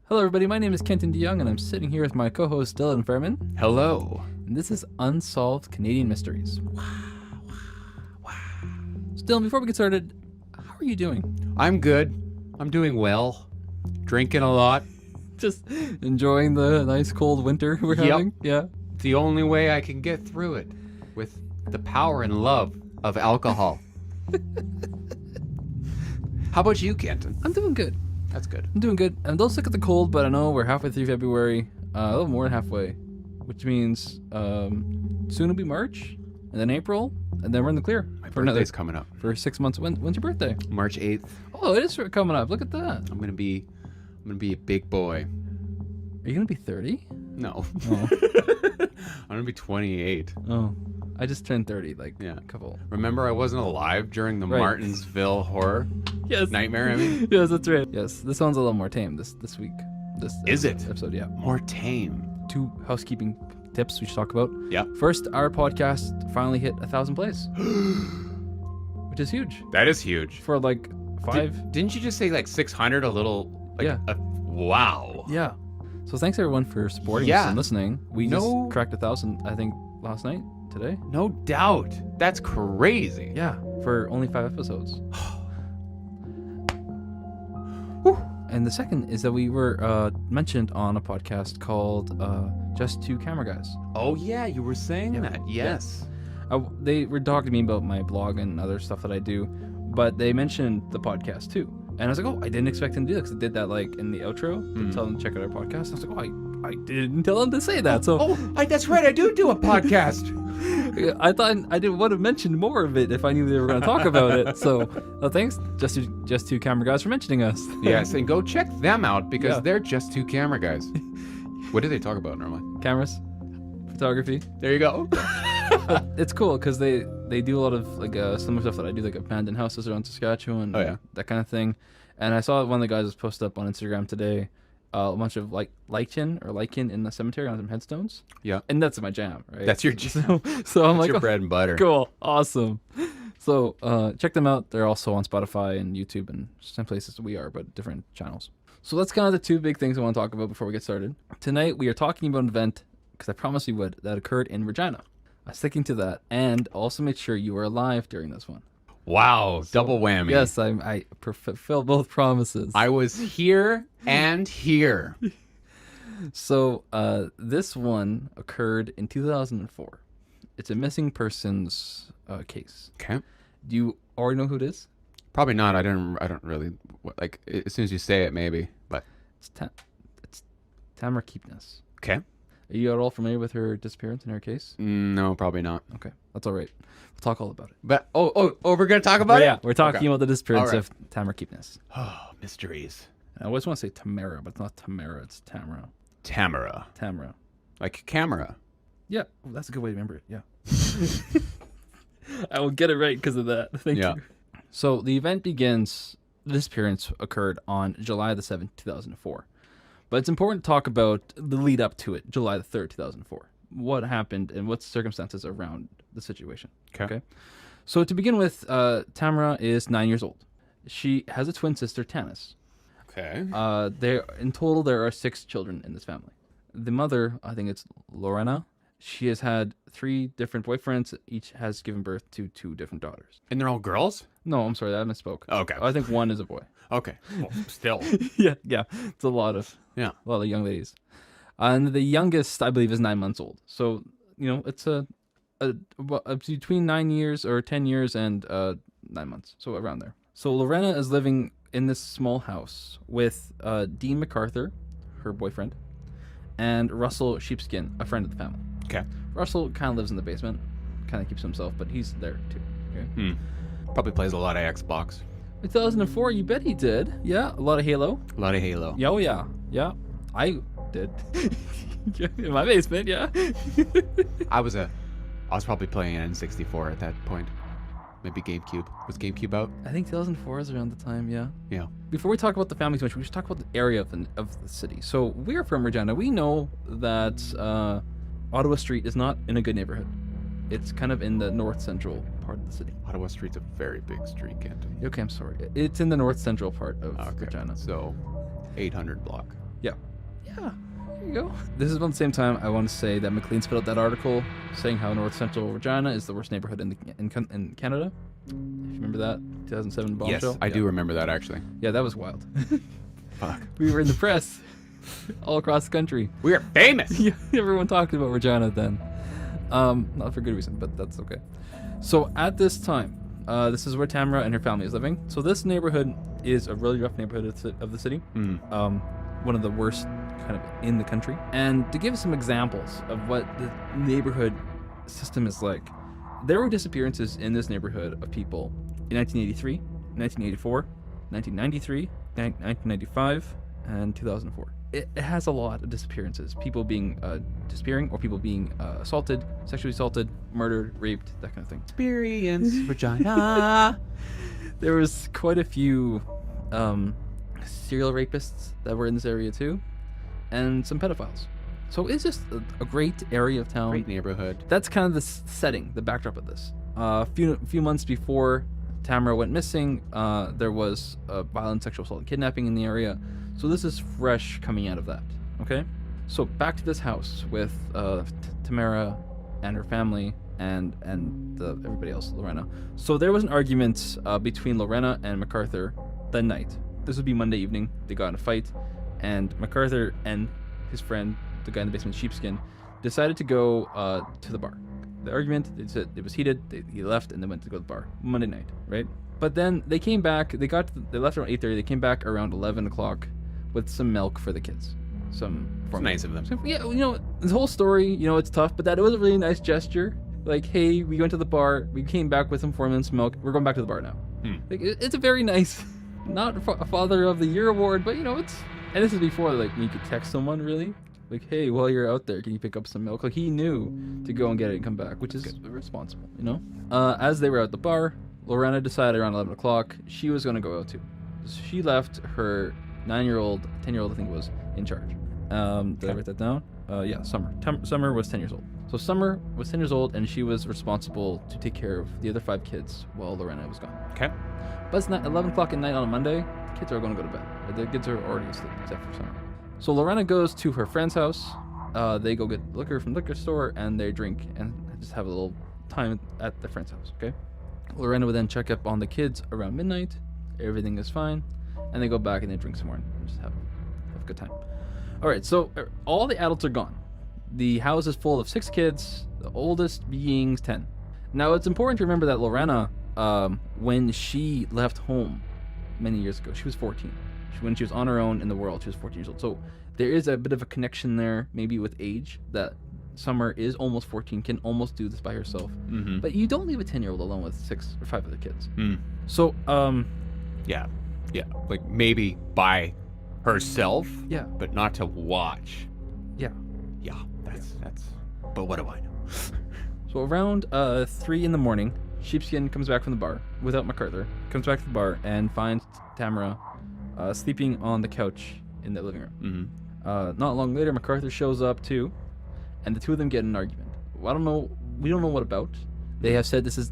Hello, everybody. My name is Kenton DeYoung, and I'm sitting here with my co-host Dylan Fairman. Hello. And this is Unsolved Canadian Mysteries. So, Dylan, before we get started, how are you doing? I'm good. I'm doing well. Drinking a lot. Just enjoying the nice cold winter we're having? Yeah. The only way I can get through it with the power and love of alcohol. How about you, Kenton? I'm doing good. That's good. I'm doing good. I'm a little sick of the cold, but I know we're halfway through February. A little more than halfway, which means soon it'll be March, and then April, and then we're in the clear. My birthday's coming up. For 6 months. When's your birthday? March 8th. Oh, it is coming up. Look at that. I'm gonna be a big boy. Are you gonna be 30? No. Oh. I'm gonna be 28. Oh, I just turned 30, Yeah. a couple. Remember, I wasn't alive during the Right. Martinsville horror Yes. nightmare. I mean, Yes, that's right. Yes, this one's a little more tame this week. This Is it? episode? Yeah. more tame. 2 housekeeping tips we should talk about. Yeah. First, our podcast finally hit 1,000 plays, which is huge That is huge. for like 5. Didn't you just say like 600? A little. Like, Yeah. Wow. Yeah. So thanks everyone for supporting us Yeah. and listening. We No- just cracked 1,000, I think, last night, today. No doubt. That's crazy. Yeah, for only 5 episodes. And the second is that we were mentioned on a podcast called Just Two Camera Guys. Oh yeah, you were saying that. Yes. They were talking to me about my blog and other stuff that I do, but they mentioned the podcast too. And I was like, oh, I didn't expect them to do that because I did that like in the outro to tell them to check out our podcast. I was like, oh, I didn't tell them to say that. So That's right. I do a podcast. I thought I would have mentioned more of it if I knew they were going to talk about it. So thanks, just two camera guys, for mentioning us. Yes, and go check them out because Yeah. they're just two camera guys. What do they talk about normally? Cameras, photography. There you go. It's cool because they do a lot of like similar stuff that I do, like abandoned houses around Saskatchewan. Oh, yeah. That kind of thing. And I saw one of the guys was posted up on Instagram today, a bunch of lichen in the cemetery on some headstones. Yeah. And that's my jam, right? That's your jam. So I'm That's like, your bread and butter. cool, awesome. So check them out. They're also on Spotify and YouTube and same places we are, but different channels. So that's kind of the 2 big things I want to talk about before we get started. Tonight we are talking about an event, because I promised we would, that occurred in Regina. I'm sticking to that, and also made sure you were alive during this one. Wow, double whammy. Yes, I fulfilled both promises. I was here and here. So this one occurred in 2004. It's a missing persons case. Okay. Do you already know who it is? Probably not. I don't really like. As soon as you say it, maybe. But It's Tamra Keepness. okay. Are you at all familiar with her disappearance in her case? No, probably not. Okay, that's all right. We'll talk all about it. But we're gonna talk about it. Yeah, we're talking Okay. about the disappearance All right. of Tamra Keepness. Oh, mysteries. I always want to say Tamara, but it's not Tamara. It's Tamra. Tamara, Tamra. like camera. Yeah, well, that's a good way to remember it. Yeah. I will get it right because of that. Thank Yeah. you. So the event begins. The disappearance occurred on July the 7th, 2004. But it's important to talk about the lead up to it, July the 3rd, 2004. What happened and what's the circumstances around the situation. Okay. So to begin with, Tamara is 9 years old. She has a twin sister, Tanis. Okay. In total, there are 6 children in this family. The mother, I think it's Lorena. She has had 3 different boyfriends. Each has given birth to 2 different daughters. And they're all girls? No, I'm sorry, I misspoke. Okay. I think 1 is a boy. Okay. Well, still. yeah. It's a lot of young ladies. And the youngest, I believe, is 9 months old. So, it's a between 9 years or 10 years and 9 months. So around there. So Lorena is living in this small house with Dean MacArthur, her boyfriend, and Russell Sheepskin, a friend of the family. Okay. Russell kind of lives in the basement, kind of keeps himself, but he's there too. Okay. Probably plays a lot of Xbox. 2004, you bet he did. Yeah, a lot of Halo. A lot of Halo. Yeah, oh yeah. Yeah, I did. In my basement, yeah. I was probably playing N64 at that point. Maybe GameCube. Was GameCube out? I think 2004 is around the time, yeah. Yeah. Before we talk about the family too much, we should talk about the area of the city. So we're from Regina. We know that Ottawa Street is not in a good neighborhood. It's kind of in the north central part of the city. Ottawa Street's a very big street, Kenton. Okay, I'm sorry. It's in the north central part of Okay. Regina. So, 800 block. Yeah. There you go. This is about the same time I want to say that McLean's put out that article saying how North Central Regina is the worst neighborhood in Canada. If you remember that 2007 bombshell. Yes, I do remember that actually. Yeah, that was wild. Fuck. We were in the press all across the country. We are famous. Yeah, everyone talked about Regina then. Not for good reason, but that's okay. So at this time, this is where Tamara and her family is living. So this neighborhood is a really rough neighborhood of the city. One of the worst kind of in the country. And to give some examples of what the neighborhood system is like, there were disappearances in this neighborhood of people in 1983, 1984, 1993, 1995, and 2004. It has a lot of disappearances. People being disappearing, or people being assaulted, sexually assaulted, murdered, raped, that kind of thing. Experience Regina. There was quite a few serial rapists that were in this area too, and some pedophiles. So it's just a great area of town. Great neighborhood. That's kind of the setting, the backdrop of this. A few months before Tamara went missing, there was a violent sexual assault and kidnapping in the area. So this is fresh coming out of that, okay? So back to this house with Tamara and her family and everybody else, Lorena. So there was an argument between Lorena and MacArthur that night. This would be Monday evening. They got in a fight, and MacArthur and his friend, the guy in the basement, Sheepskin, decided to go to the bar. The argument, it was heated. He left and they went to go to the bar Monday night, right? But then they came back. They left around 8:30. They came back around 11 o'clock with some milk for the kids. It's nice of them. Yeah, this whole story, it's tough, but that it was a really nice gesture. Like, hey, we went to the bar. We came back with some formula and some milk. We're going back to the bar now. Like, it's a very nice, not a Father of the Year award, but it's. And this is before you could text someone really. Like, hey, while you're out there, can you pick up some milk? Like, he knew to go and get it and come back, which is responsible, As they were at the bar, Lorena decided around 11 o'clock she was going to go out too. She left her 9-year-old, 10-year-old, I think it was, in charge. Did I write that down? Yeah, Summer. Summer was 10 years old. So Summer was 10 years old, and she was responsible to take care of the other 5 kids while Lorena was gone. Okay. But it's not 11 o'clock at night on a Monday. The kids are going to go to bed. The kids are already asleep, except for Summer. So Lorena goes to her friend's house. They go get liquor from the liquor store, and they drink and just have a little time at their friend's house, okay? Lorena would then check up on the kids around midnight. Everything is fine. And they go back and they drink some more and just have a good time. All right, so all the adults are gone. The house is full of 6 kids, the oldest being 10. Now, it's important to remember that Lorena, when she left home many years ago, she was 14. When she was on her own in the world, she was 14 years old. So there is a bit of a connection there, maybe with age, that Summer is almost 14, can almost do this by herself. Mm-hmm. But you don't leave a 10-year-old alone with 6 or 5 other kids. So, yeah, like maybe by herself. Yeah, but not to watch. Yeah. That's. But what do I know? So around 3 in the morning, Sheepskin comes back from the bar without MacArthur. Comes back to the bar and finds Tamara sleeping on the couch in the living room. Mm-hmm. Not long later, MacArthur shows up too, and the two of them get in an argument. Well, we don't know what about. They have said this is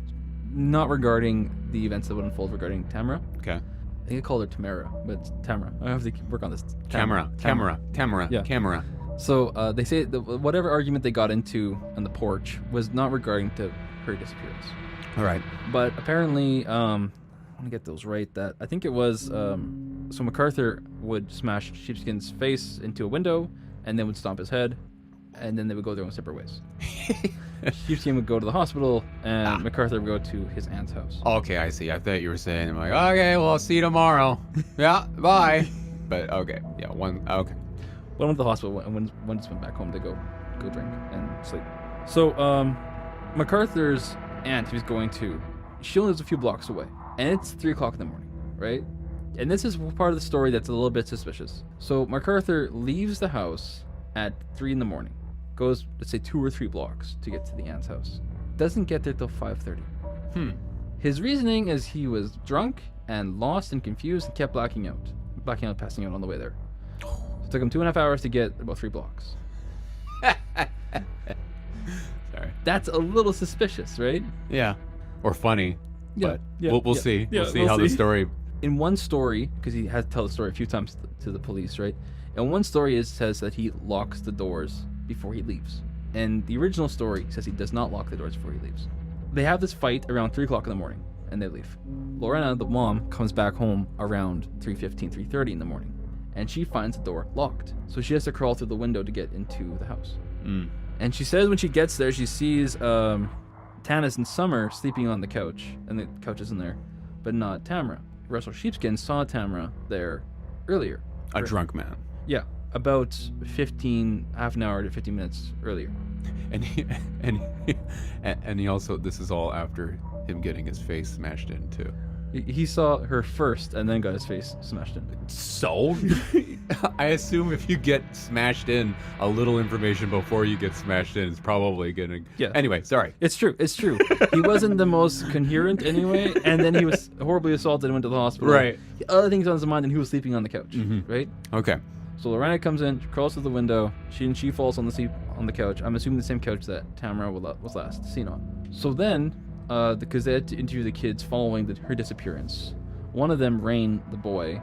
not regarding the events that would unfold regarding Tamara. Okay. I think I called her Tamara, but it's Tamara. I have to work on this. Tamara. Yeah. Tamara. So they say that whatever argument they got into on the porch was not regarding to her disappearance. All right. But apparently, I want to get those right. That I think it was. So MacArthur would smash Sheepskin's face into a window, and then would stomp his head, and then they would go their own separate ways. Sheepskin would go to the hospital, and MacArthur would go to his aunt's house. Okay, I see. I thought you were saying, I'm like, okay, well, I'll see you tomorrow. Yeah, bye. But okay, yeah, one went to the hospital, and one just went back home to go drink and sleep. So MacArthur's aunt, he was going to, she only lives a few blocks away, and it's 3 o'clock in the morning, right? And this is part of the story that's a little bit suspicious. So MacArthur leaves the house at 3 in the morning, goes, let's say, 2 or 3 blocks to get to the aunt's house. Doesn't get there till 5:30. His reasoning is he was drunk and lost and confused and kept blacking out, passing out on the way there. So it took him 2.5 hours to get about 3 blocks. Sorry. That's a little suspicious, right? Yeah. Or funny. Yeah. But we'll see. Yeah, we'll see how the story. In one story, because he has to tell the story a few times to the police, right? And one story says that he locks the doors before he leaves. And the original story says he does not lock the doors before he leaves. They have this fight around 3 o'clock in the morning, and they leave. Lorena, the mom, comes back home around 3:15, 3:30 in the morning, and she finds the door locked. So she has to crawl through the window to get into the house. And she says when she gets there, she sees Tanis and Summer sleeping on the couch, and the couch isn't there, but not Tamra. Russell Sheepskin saw Tamra there earlier. A drunk man. Yeah, about half an hour to 15 minutes earlier. And he also, this is all after him getting his face smashed in too. He saw her first and then got his face smashed in. So? I assume if you get smashed in, a little information before you get smashed in is probably gonna... Yeah. Anyway, sorry. It's true. He wasn't the most coherent anyway, and then he was horribly assaulted and went to the hospital. Right. Other things on his mind, and he was sleeping on the couch, right? Okay. So Lorena comes in, crawls through the window. She falls on the couch. I'm assuming the same couch that Tamara was last seen on. So then, because they had to interview the kids following her disappearance, one of them, Rain, the boy,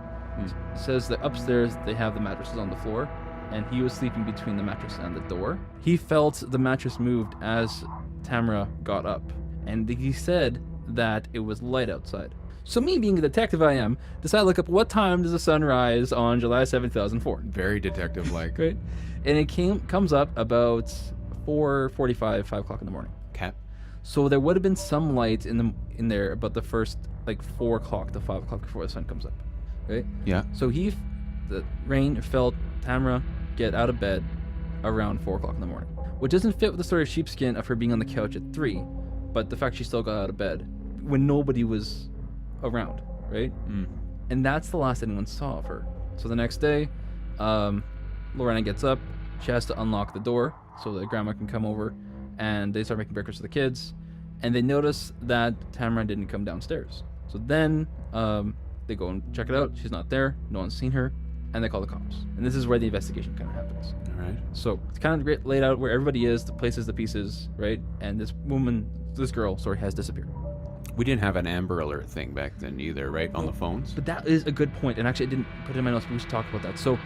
says that upstairs they have the mattresses on the floor, and he was sleeping between the mattress and the door. He felt the mattress moved as Tamara got up, and he said that it was light outside. So me, being the detective I am, decided to look up what time does the sun rise on July 7th, 2004. Very detective-like. Right? And it comes up about 4:45, 5 o'clock in the morning. Okay. So there would have been some light in there about the first 4 o'clock to 5 o'clock before the sun comes up. Right? Yeah. So Rain felt Tamra get out of bed around 4 o'clock in the morning, which doesn't fit with the story of Sheepskin of her being on the couch at 3, but the fact she still got out of bed when nobody was around, right? And that's the last anyone saw of her. So the next day, Lorena gets up. She has to unlock the door so that grandma can come over, and they start making breakfast for the kids, and they notice that Tamara didn't come downstairs. So then they go and check it out. She's not there. No one's seen her, and they call the cops. And this is where the investigation kind of happens. All right. So it's kind of laid out where everybody is, the places, the pieces, right? And this girl, has disappeared. We didn't have an Amber Alert thing back then either, right? On the phones? But that is a good point, and actually I didn't put it in my notes, but we should talk about that. So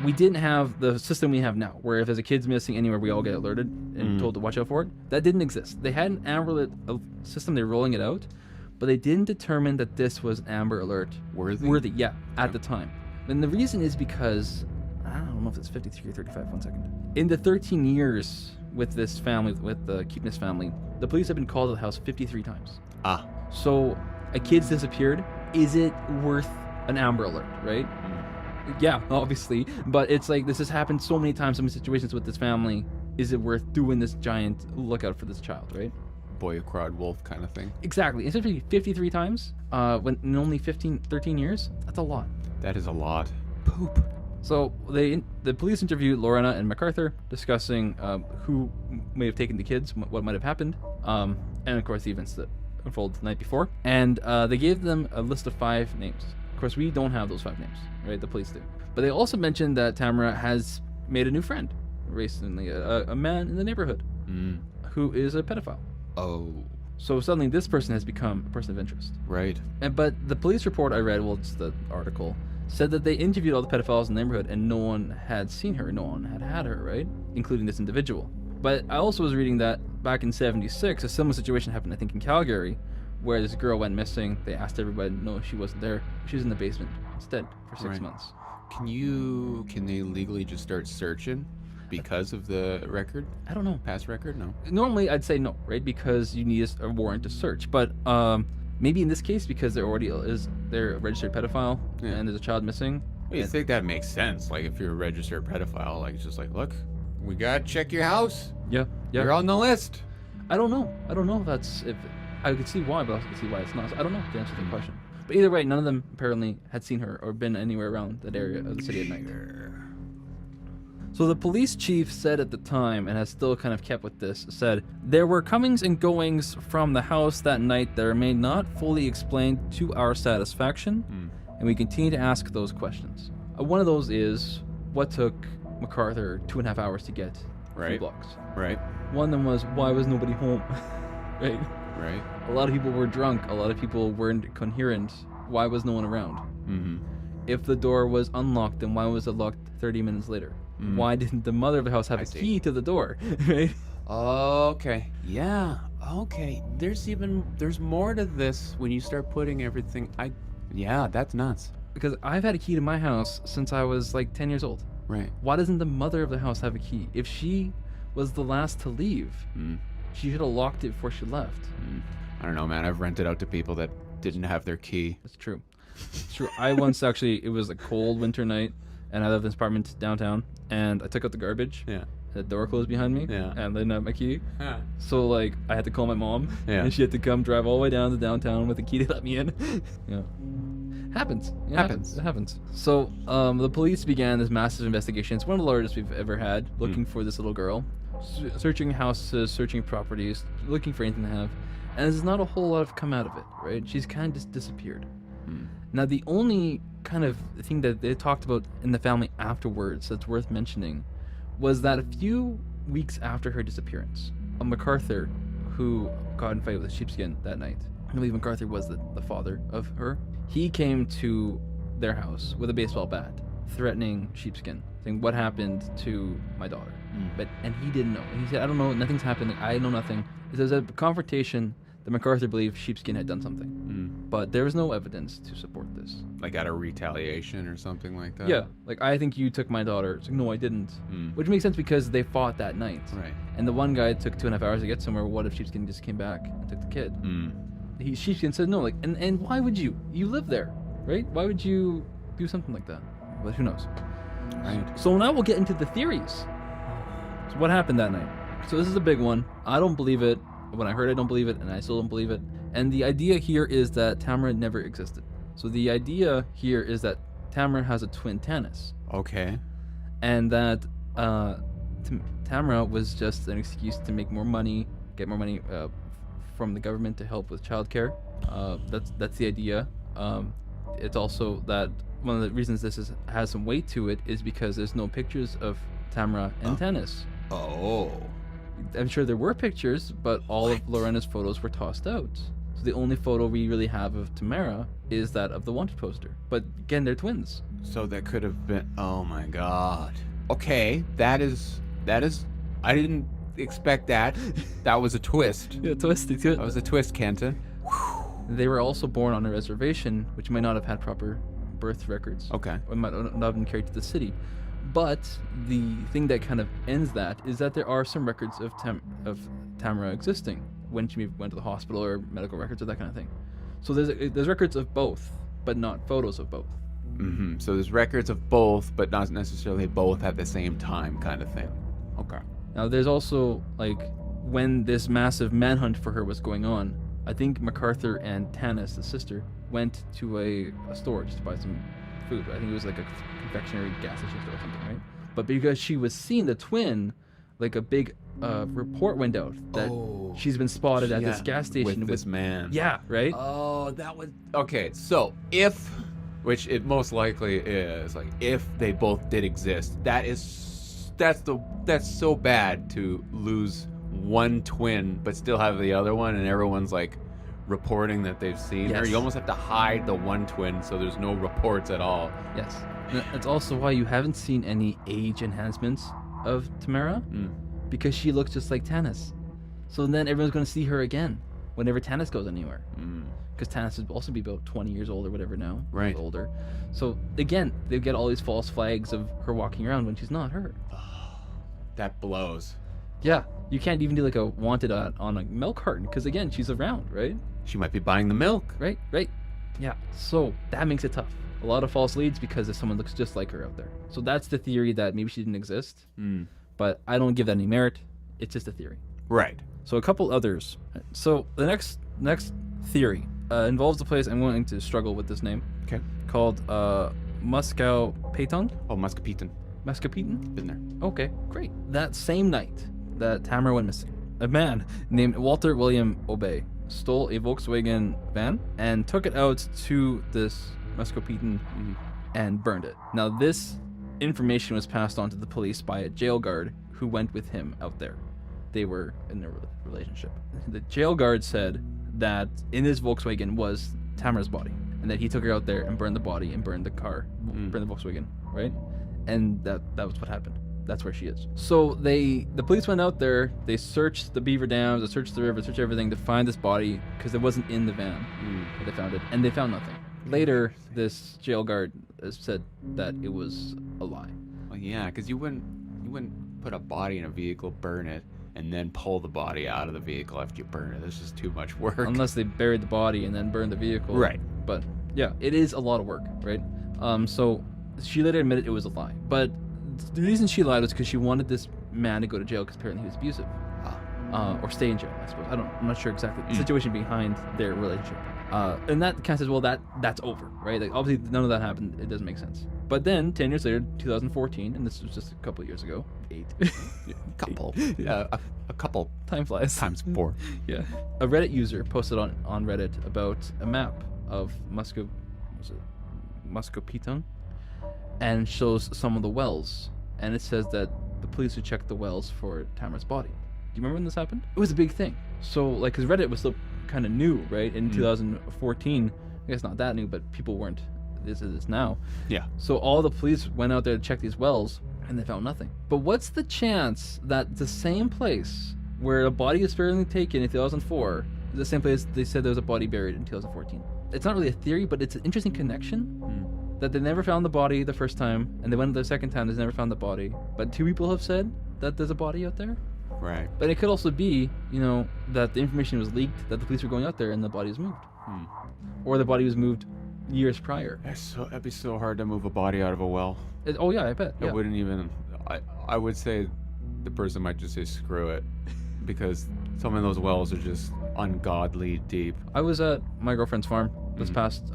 we didn't have the system we have now, where if there's a kid's missing anywhere, we all get alerted and told to watch out for it. That didn't exist. They had an Amber Alert system, they're rolling it out, but they didn't determine that this was an Amber Alert worthy, at the time. And the reason is because, I don't know if it's 53 or 35, 1 second. In the 13 years with this family, with the Keepness family, the police have been called to the house 53 times. So a kid's disappeared. Is it worth an Amber Alert, right? Yeah, obviously. But it's like this has happened so many times, so many situations with this family. Is it worth doing this giant lookout for this child, right? Boy who cried wolf kind of thing. Exactly. Especially 53 times when in only 13 years. That's a lot. That is a lot. Poop. So the police interviewed Lorena and MacArthur, discussing who may have taken the kids, what might have happened, and of course the events that unfolded the night before. And they gave them a list of 5 names. Of course, we don't have those 5 names, right? The police do. But they also mentioned that Tamara has made a new friend recently, a man in the neighborhood who is a pedophile. Oh. So suddenly this person has become a person of interest. Right. But the police report I read, well, it's the article, said that they interviewed all the pedophiles in the neighborhood and no one had seen her, no one had her, right? Including this individual. But I also was reading that back in 76, a similar situation happened, I think, in Calgary, where this girl went missing. They asked everybody, no, she wasn't there. She was in the basement instead for 6 months. Can they legally just start searching because of the record? I don't know. Past record? No. Normally, I'd say no, right? Because you need a warrant to search. But maybe in this case, because they're a registered pedophile and there's a child missing. Well, you think that makes sense? Like if you're a registered pedophile, like it's just like, look, we gotta check your house. Yeah. You're on the list. I don't know if I could see why, but I also could see why it's not. So I don't know to answer the question. But either way, none of them apparently had seen her or been anywhere around that area of the city at night. So the police chief said at the time, and has still kind of kept with this, said, there were comings and goings from the house that night that remained not fully explained to our satisfaction, and we continue to ask those questions. One of those is, what took MacArthur 2.5 hours to get 3 blocks? Right. One of them was, why was nobody home? Right? Right. A lot of people were drunk. A lot of people weren't coherent. Why was no one around? if the door was unlocked, then why was it locked 30 minutes later? Why didn't the mother of the house have a key to the door? Right? Okay. Yeah. Okay. There's more to this when you start putting everything. Yeah, that's nuts. Because I've had a key to my house since I was like 10 years old. Right. Why doesn't the mother of the house have a key? If she was the last to leave, she should have locked it before she left. I don't know, man. I've rented out to people that didn't have their key. That's true. It's true. I once actually, it was a cold winter night, and I lived in this apartment downtown, and I took out the garbage. Yeah. The door closed behind me. Yeah. And I didn't have my key. Yeah. So like I had to call my mom. Yeah. And she had to come drive all the way down to downtown with the key to let me in. Yeah. Happens. It happens. It happens. So the police began this massive investigation. It's one of the largest we've ever had, looking for this little girl, searching houses, searching properties, looking for anything to have, and there's not a whole lot of come out of it. Right? She's kind of just disappeared. Now the only kind of thing that they talked about in the family afterwards that's worth mentioning was that a few weeks after her disappearance, a MacArthur, who got in a fight with a sheepskin that night, I believe MacArthur was the father of her, he came to their house with a baseball bat, threatening Sheepskin, saying, "What happened to my daughter?" And he didn't know. And he said, "I don't know, nothing's happened, I know nothing." It says a confrontation that MacArthur believed Sheepskin had done something. But there was no evidence to support this. Like out of retaliation or something like that? Yeah, like, "I think you took my daughter." It's like, "No, I didn't." Which makes sense because they fought that night. Right. And the one guy took 2.5 hours to get somewhere. What if Sheepskin just came back and took the kid? Sheepskin said no, like, and why would you? You live there, right? Why would you do something like that? But who knows? Right. So now we'll get into the theories. So what happened that night? So this is a big one. I don't believe it. When I heard, I don't believe it, and I still don't believe it. And the idea here is that Tamara never existed. So the idea here is that Tamara has a twin Tanis, Okay. and that Tamara was just an excuse to make more money, get more money from the government to help with childcare. That's the idea. It's also that one of the reasons this has some weight to it is because there's no pictures of Tamara and Tanis. Oh. I'm sure there were pictures, but all of Lorena's photos were tossed out. So the only photo we really have of Tamara is that of the wanted poster. But again, they're twins. So that could have been. Oh my God. Okay, that is. I didn't expect that. That was a twist. Yeah, twisty. That was a twist, Kenton. They were also born on a reservation, which might not have had proper birth records. Okay. Or might not have been carried to the city. But the thing that kind of ends that is that there are some records of Tamara existing when she went to the hospital, or medical records or that kind of thing. So there's records of both, but not photos of both. So there's records of both, but not necessarily both at the same time, kind of thing. Okay. Now there's also, like, when this massive manhunt for her was going on, I think MacArthur and Tanis, the sister, went to a store just to buy some food. I think it was like a confectionery gas station store or something, right? But because she was seen, the twin, like a big report went out that she's been spotted at this gas station with this man. Yeah, right? Oh, that was okay. So which it most likely is, like, if they both did exist, that's so bad to lose one twin but still have the other one, and everyone's like reporting that they've seen her. You almost have to hide the one twin so there's no reports at all. Yes. That's also why you haven't seen any age enhancements of Tamara, because she looks just like Tanis. So then everyone's going to see her again whenever Tanis goes anywhere. Because Tanis would also be about 20 years old or whatever now. Right. Older. So again, they get all these false flags of her walking around when she's not her. That blows. Yeah. You can't even do like a wanted on a milk carton because, again, she's around, right? She might be buying the milk. Right. Yeah. So that makes it tough. A lot of false leads because if someone looks just like her out there. So that's the theory, that maybe she didn't exist. But I don't give that any merit. It's just a theory. Right. So a couple others. So the next theory involves a place I'm going to struggle with this name. Okay. Called Moscow Payton. Oh, Muscapeton. Muscapeton? Been there. Okay, great. That same night that Tamara went missing, a man named Walter William Obey stole a Volkswagen van and took it out to this Muscapeton and burned it. Now this information was passed on to the police by a jail guard who went with him out there. They were in a relationship. The jail guard said that in his Volkswagen was Tamara's body. and that he took her out there and burned the body and burned the car, burned the Volkswagen, right? And that was what happened. That's where she is. So the police went out there, they searched the beaver dams, they searched the river, searched everything to find this body because it wasn't in the van. They found it, and they found nothing. Later, this jail guard said that it was a lie. Well, yeah, because you wouldn't put a body in a vehicle, burn it, and then pull the body out of the vehicle after you burn it. This is too much work. Unless they buried the body and then burned the vehicle. Right. But yeah, it is a lot of work, right? So she later admitted it was a lie. But the reason she lied was because she wanted this man to go to jail because apparently he was abusive. Or stay in jail, I suppose. I'm not sure exactly the situation behind their relationship. And that kind of says, well, that's over, right? Like, obviously, none of that happened. It doesn't make sense. But then, 10 years later, 2014, and this was just a couple of years ago. 8. Couple. Yeah, a couple. Time flies. Times 4. Yeah. A Reddit user posted on Reddit about a map of Muscopetone, and shows some of the wells. And it says that the police would check the wells for Tamara's body. Do you remember when this happened? It was a big thing. So, like, because Reddit was still kind of new, right? In 2014, I guess not that new, but people weren't this is now. Yeah. So all the police went out there to check these wells, and they found nothing. But what's the chance that the same place where a body was fairly taken in 2004 is the same place they said there was a body buried in 2014? It's not really a theory, but it's an interesting connection. That they never found the body the first time, and they went the second time, they never found the body. But 2 people have said that there's a body out there. Right. But it could also be, that the information was leaked, that the police were going out there and the body was moved. Or the body was moved years prior. That'd be so hard to move a body out of a well. Oh yeah, I bet. I Yeah. wouldn't even. I would say the person might just say screw it, because some of those wells are just ungodly deep. I was at my girlfriend's farm this past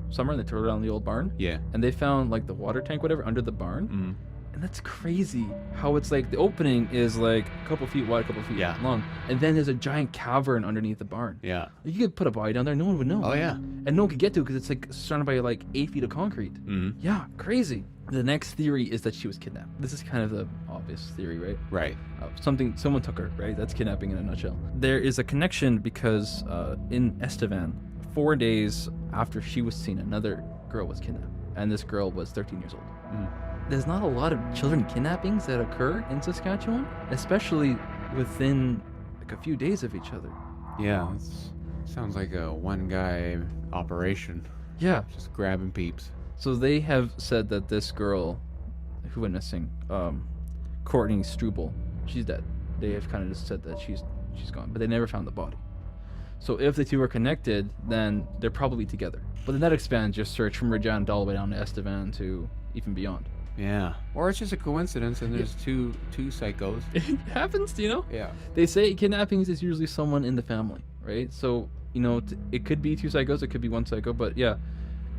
summer, and they tore down the old barn. Yeah. And they found like the water tank, whatever, under the barn. And that's crazy how it's like the opening is like a couple feet wide, a couple feet long, and then there's a giant cavern underneath the barn. Yeah. You could put a body down there, no one would know. Oh yeah. And no one could get to it because it's like surrounded by like 8 feet of concrete. Yeah, crazy. The next theory is that she was kidnapped. This is kind of the obvious theory, right? Right. Someone took her, right? That's kidnapping in a nutshell. There is a connection because in Estevan, 4 days after she was seen, another girl was kidnapped, and this girl was 13 years old. There's not a lot of children kidnappings that occur in Saskatchewan, especially within like a few days of each other. Yeah. Sounds like a one-guy operation. Yeah. Just grabbing peeps. So they have said that this girl who went missing, Courtney Struble, she's dead. They have kind of just said that she's gone, but they never found the body. So if the two are connected, then they're probably together. But then that expands your search from Regina all the way down to Estevan to even beyond. Yeah. Or it's just a coincidence and there's two psychos. It happens, Yeah. They say kidnappings is usually someone in the family, right? So, it could be 2 psychos, it could be 1 psycho, but yeah,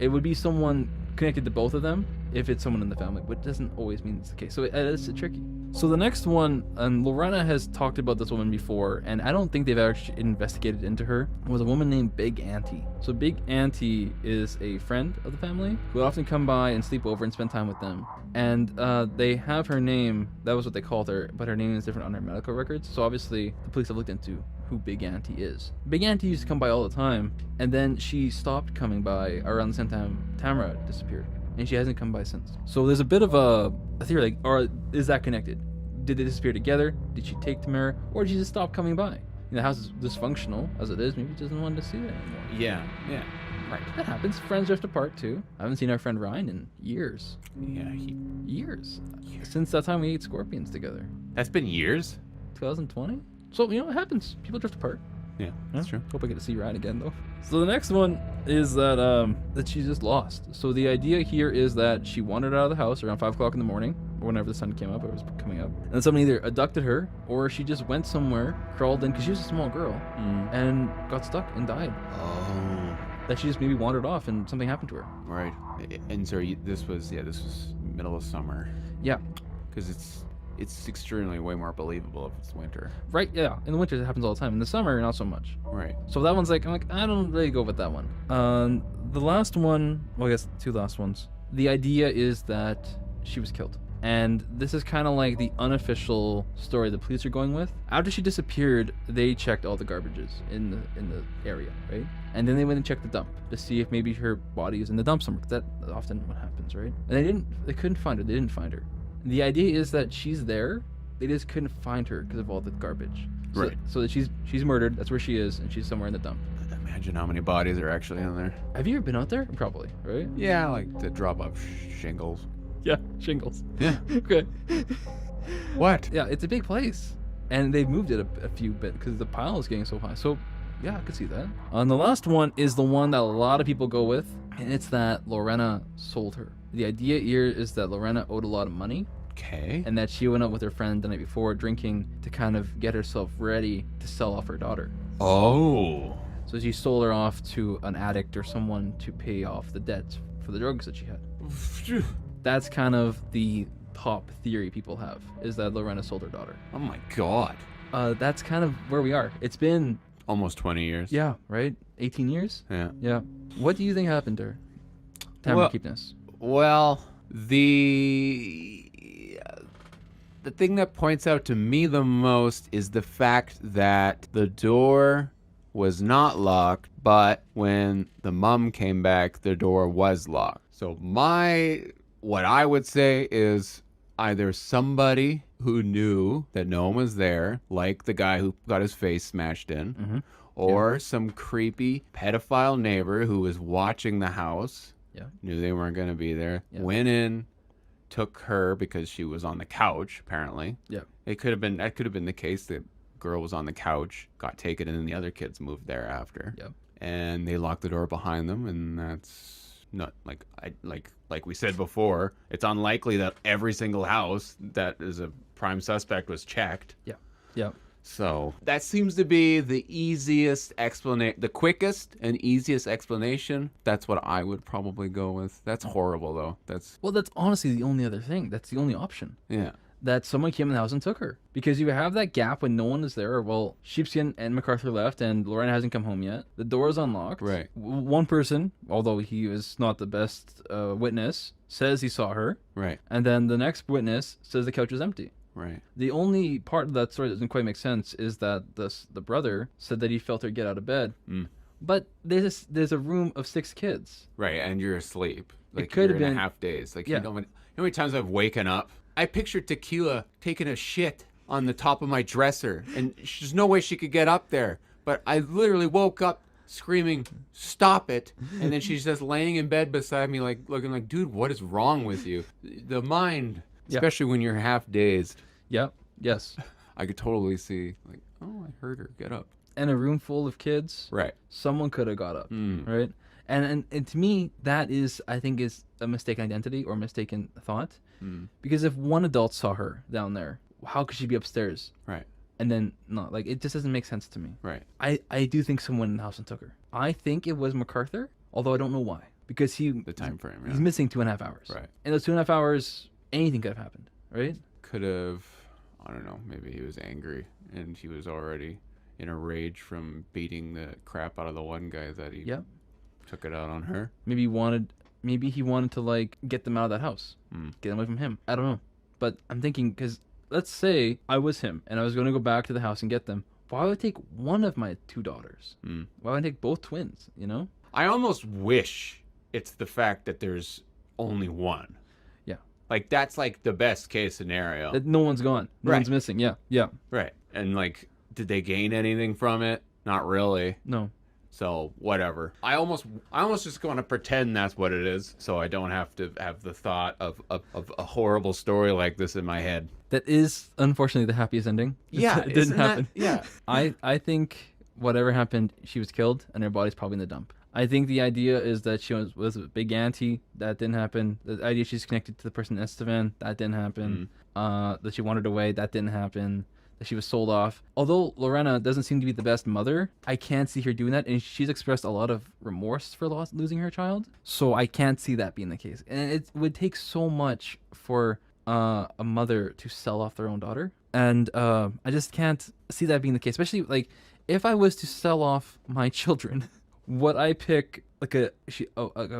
it would be someone connected to both of them if it's someone in the family, but it doesn't always mean it's the case. So it's tricky. So the next one, and Lorena has talked about this woman before, and I don't think they've actually investigated into her, was a woman named Big Auntie. So Big Auntie is a friend of the family who would often come by and sleep over and spend time with them. And they have her name, that was what they called her, but her name is different on her medical records. So obviously the police have looked into who Big Auntie is. Big Auntie used to come by all the time, and then she stopped coming by around the same time Tamara disappeared. And she hasn't come by since. So there's a bit of a theory, like, or is that connected? Did they disappear together? Did she take Tamara? Or did she just stop coming by? The house is dysfunctional as it is. Maybe she doesn't want to see it anymore. Yeah. Yeah. Right. That happens. Friends drift apart too. I haven't seen our friend Ryan in years. Yeah. Years. Since that time we ate scorpions together. That's been years. 2020. So it happens. People drift apart. Yeah, that's true. Hope I get to see Ryan again though. So the next one is that she's just lost. So the idea here is that she wandered out of the house around 5 o'clock in the morning, or whenever the sun came up, it was coming up. And then someone either abducted her, or she just went somewhere, crawled in, because she was a small girl, and got stuck and died. Oh. That she just maybe wandered off and something happened to her. Right. And so this was middle of summer. Yeah. Because it's extremely way more believable if it's winter. Right, yeah. In the winter it happens all the time. In the summer, not so much. Right. So that one's like, I don't really go with that one. The last one, well, I guess 2 last ones. The idea is that she was killed. And this is kind of like the unofficial story the police are going with. After she disappeared, they checked all the garbages in the area, right? And then they went and checked the dump to see if maybe her body is in the dump somewhere. That's often what happens, right? And they couldn't find her. They didn't find her. The idea is that she's there. They just couldn't find her because of all the garbage. Right. So that she's murdered. That's where she is, and she's somewhere in the dump. Imagine how many bodies are actually in there. Have you ever been out there? Probably, right? Yeah, like to drop off shingles. Yeah, shingles. Yeah. Okay. What? Yeah, it's a big place, and they've moved it a few bit because the pile is getting so high. So, yeah, I could see that. And the last one is the one that a lot of people go with, and it's that Lorena sold her. The idea here is that Lorena owed a lot of money, Okay. and that she went out with her friend the night before drinking to kind of get herself ready to sell off her daughter. Oh. So she sold her off to an addict or someone to pay off the debts for the drugs that she had. That's kind of the top theory people have, is that Lorena sold her daughter. Oh my God. That's kind of where we are. It's been, Almost 20 years. yeah, right? 18 years? Yeah. Yeah. What do you think happened to her? Tamra Well- Keepness. Well, the thing that points out to me the most is the fact that the door was not locked, but when the mom came back, the door was locked. So what I would say is either somebody who knew that no one was there, like the guy who got his face smashed in, Mm-hmm. or some creepy pedophile neighbor who was watching the house, Yeah. knew they weren't going to be there, Yeah. went in, took her because she was on the couch, apparently. Yeah. That could have been the case. The girl was on the couch, got taken, and then the other kids moved there after. Yeah. And they locked the door behind them, and that's not like we said before, it's unlikely that every single house that is a prime suspect was checked. Yeah. Yeah. So that seems to be the easiest explanation, the quickest and easiest explanation. That's what I would probably go with. That's horrible, though. Well, that's honestly the only other thing. That's the only option. Yeah. That someone came in the house and took her. Because you have that gap when no one is there. Well, Sheepskin and MacArthur left, and Lorena hasn't come home yet. The door is unlocked. Right. One person, although he is not the best witness, says he saw her. Right. And then the next witness says the couch is empty. Right. The only part of that story that doesn't quite make sense is that the brother said that he felt her get out of bed. Mm. But there's a room of 6 kids. Right. And you're asleep. Like could you're have in been- a half daze. Like Yeah. you know how many times I've waken up. I pictured Tequila taking a shit on the top of my dresser, and there's no way she could get up there. But I literally woke up screaming, "Stop it!" And then she's just laying in bed beside me, like looking like, "Dude, what is wrong with you?" The mind, Yeah. especially when you're half dazed. Yeah. Yes. I could totally see, like, oh, I heard her get up. And a room full of kids. Right. Someone could have got up. Mm. Right. And to me, that is, I think, is a mistaken identity or mistaken thought. Mm. Because if one adult saw her down there, how could she be upstairs? Right. And then not, like, it just doesn't make sense to me. Right. I do think someone in the house and took her. I think it was MacArthur, although I don't know why. Because The time frame. he's Yeah. missing 2.5 hours. Right. In those 2.5 hours, anything could have happened, right? Could have, I don't know, maybe he was angry and he was already in a rage from beating the crap out of the one guy that he Yeah. took it out on her. Maybe he wanted to, like, get them out of that house. Mm. Get them away from him. I don't know. But I'm thinking, because let's say I was him and I was going to go back to the house and get them. Why would I take one of my 2 daughters? Mm. Why would I take both twins, you know? I almost wish it's the fact that there's only one. Yeah. Like, that's like the best case scenario. That no one's gone. No Right. one's missing. Yeah. Yeah. Right. And, like, did they gain anything from it? Not really. No. So, whatever. I almost just want to pretend that's what it is, so I don't have to have the thought of a horrible story like this in my head. That is, unfortunately, the happiest ending. Yeah, It didn't happen. Yeah. I think whatever happened, she was killed and her body's probably in the dump. I think the idea is that she was a big auntie. That didn't happen. The idea she's connected to the person in Estevan. That didn't happen. That she wandered away. That didn't happen. That she was sold off. Although Lorena doesn't seem to be the best mother, I can't see her doing that. And she's expressed a lot of remorse for losing her child. So I can't see that being the case. And it would take so much for a mother to sell off their own daughter. And I just can't see that being the case. Especially, like, if I was to sell off my children, would I pick like a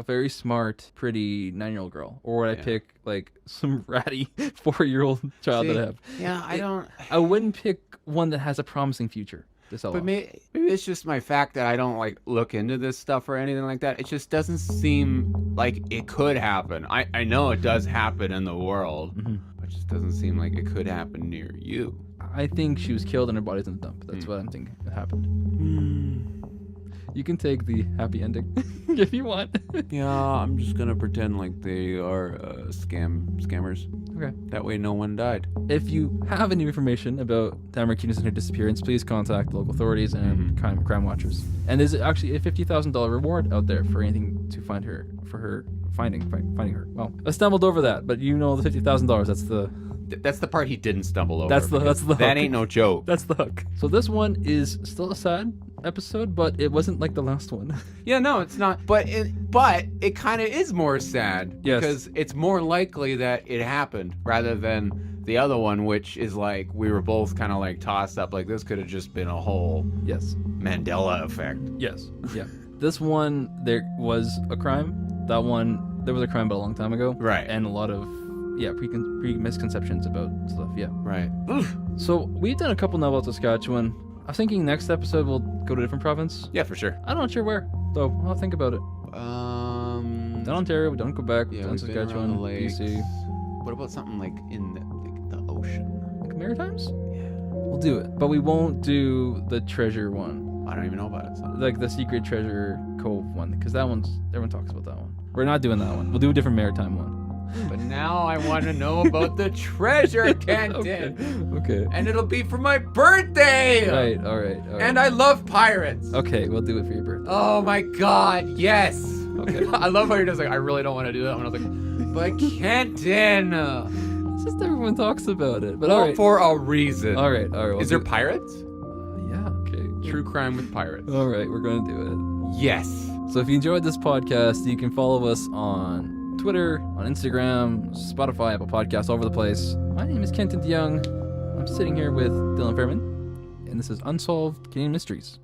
very smart, pretty 9-year-old girl, or would I pick like some ratty 4-year-old child that I have? Yeah, I wouldn't pick one that has a promising future to sell But off. maybe it's just my fact that I don't like look into this stuff or anything like that. It just doesn't seem like it could happen. I know it does happen in the world, but it just doesn't seem like it could happen near you. I think she was killed and her body's in the dump. That's what I'm thinking happened. You can take the happy ending if you want. Yeah, I'm just gonna pretend like they are scammers. Okay. That way, no one died. If you have any information about Tamra Keepness and her disappearance, please contact local authorities and crime watchers. And there's actually a $50,000 reward out there for anything to find her, for her finding her. Well, I stumbled over that, but you know the $50,000. That's the part he didn't stumble over. That's the that hook. ain't no joke. That's the hook. So this one is still a sad episode, but it wasn't like the last one. Yeah, no, it's not. But it kind of is more sad because it's more likely that it happened rather than the other one, which is like we were both kind of like tossed up. Like this could have just been a whole Mandela effect. Yes. Yeah. This one there was a crime. That one there was a crime, but a long time ago. Right. And a lot of misconceptions about stuff. Yeah. Right. So we've done a couple now about Saskatchewan. I was thinking next episode we'll go to a different province. Yeah, for sure. I'm not sure where, though. I'll think about it. We've done Ontario, we've done Quebec, we've done Saskatchewan, BC. What about something like in the ocean? Like Maritimes? Yeah. We'll do it. But we won't do the treasure one. I don't even know about it. So. Like the secret treasure cove one. Because that one's, everyone talks about that one. We're not doing that one. We'll do a different maritime one. But now I want to know about the treasure, Kenton. Okay. And it'll be for my birthday. Right, all right. And I love pirates. Okay, we'll do it for your birthday. Oh my God, yes. Okay. I love how you're just like, I really don't want to do that one. I was like, but Kenton. It's just everyone talks about it. But all right. For a reason. All right. Is there pirates? Yeah, okay. True crime with pirates. All right, we're going to do it. Yes. So if you enjoyed this podcast, you can follow us on Twitter, on Instagram, Spotify, Apple Podcasts, all over the place. My name is Kenton DeYoung. I'm sitting here with Dylan Fairman, and this is Unsolved Canadian Mysteries.